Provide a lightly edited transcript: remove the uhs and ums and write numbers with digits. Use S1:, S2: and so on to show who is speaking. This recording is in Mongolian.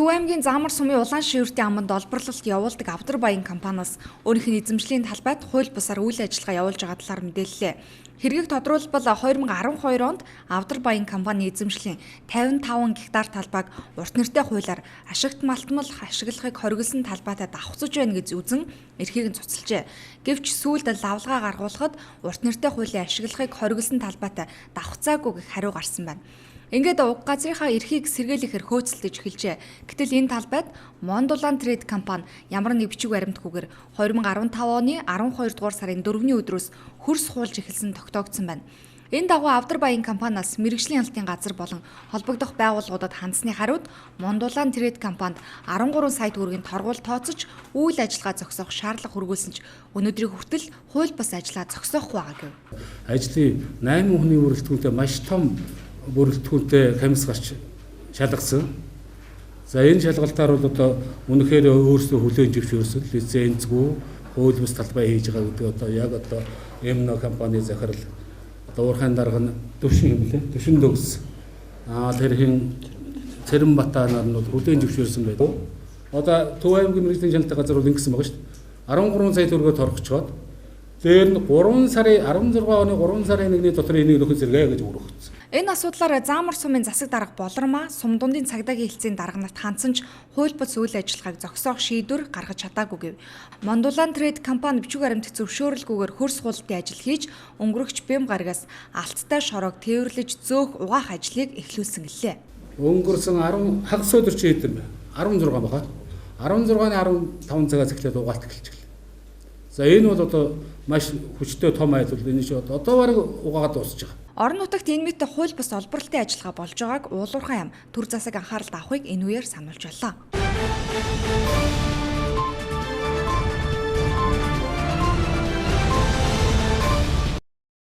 S1: Төв аймгийн Заамар сумын улаан шивэртийн аманд олборлолт явуулдаг Авдар Баян компаниас өөрийнх нь эзэмшлийн талбайд хууль бусаар үйл ажиллагаа явуулж байгаа талаар мэдээллээ. Хэргийг тодруулбал 2012 онд Авдар Баян компани эзэмшлийн 55 гектар талбайг урт нэртэй хуулиар ашигт малтмал ашиглахыг хориглосон талбайтай давхцаж байна гэж үзэн эрхийг нь цуцалжээ. Гэвч сүүлд лавлгаа гаргуулахад урт нэртэй хуулийн ашиглахыг хориглосон талбайтай давхцаагүй гэх хариу гарсан байна. Ингээд уг газрынхаа эрхийг сэргийлэхээр хөөцөлдөж эхэлжээ. Гэтэл энэ талбайд Мондулан Трейд компани ямар нэг бичиг баримтгүйгээр 2015 оны 12 дугаар сарын 4-ний өдрөөс хөрс хуулж эхэлсэн тогтоогдсон байна. Энэ дагуу Авдар Баян компаниас мэргэжлийн хяналтын газар болон холбогдох байгууллагуудад хандсны хариуд Мондулан Трейд компанид 13 сая төгрөгийн торгуул тооцож үйл ажиллагаа зогсоох шаардлага хүргүүлсэн ч өнөөдрийг хүртэл хууль бус ажиллаа зогсоохгүй байгаа гэв.
S2: Ажлын 8 хүний бүрэлдэхүүнтэй маш том бүрэлдэхүүнтэй комисс гарч шалгасан. За энэ шалгалтаар бол одоо үнэхээр өөрсдөө хүлээн зөвшөөрсөн лицензгүй хууль бус талбай хийж байгаа гэдэг одоо яг одоо Эмно компани захирал одоо уурхайн дарга нь Төвшин Дөгс тэрхийн Цэрэнбатаа нар нь хүлээн зөвшөөрсөн байдаг. Одоо Төв аймгийн мэргэжлийн хяналтын газар бол ингэсэн байгаа шүү дээ. 13 сая төгрөгөөр торгочоод дээр нь 16 оны 3 сарын 1-ний дотор энийг нөхөн зэрэг гэж өргөгдсөн.
S1: Энэ асуудлаар Заамар сумын засаг дарга Болормаа сум дундын цагдаагийн хэлтсийн дарга нарт хандсан ч хууль бус үйл ажиллагааг зогсоох шийдвэр гаргаж чадаагүй гэв. Мондулан Трейд компани бичиг баримт зөвшөөрөлгүйгээр хөрс хуултын ажил хийж өнгөрөгч бэм гарагаас алттай шороог тээвэрлэж зөөх угаах ажлыг эхлүүлсэн гэлээ.
S2: Өнгөрсөн 10 хагас өдөр чи хэдэн бэ? 16 баха. 16-ны 15 цагаас эхлээд угаалт эхэлж гэлээ. За энэ бол одоо маш хүчтэй том айдвал энэ чи одоо бараг угаагаад дуусж байгаа.
S1: Орон нутагт энэ мэт хууль бус олборлолтын ажиллагаа болж байгааг уулуурхай ам төр засаг анхааралд авахыг энэ үеэр сануулж байлаа.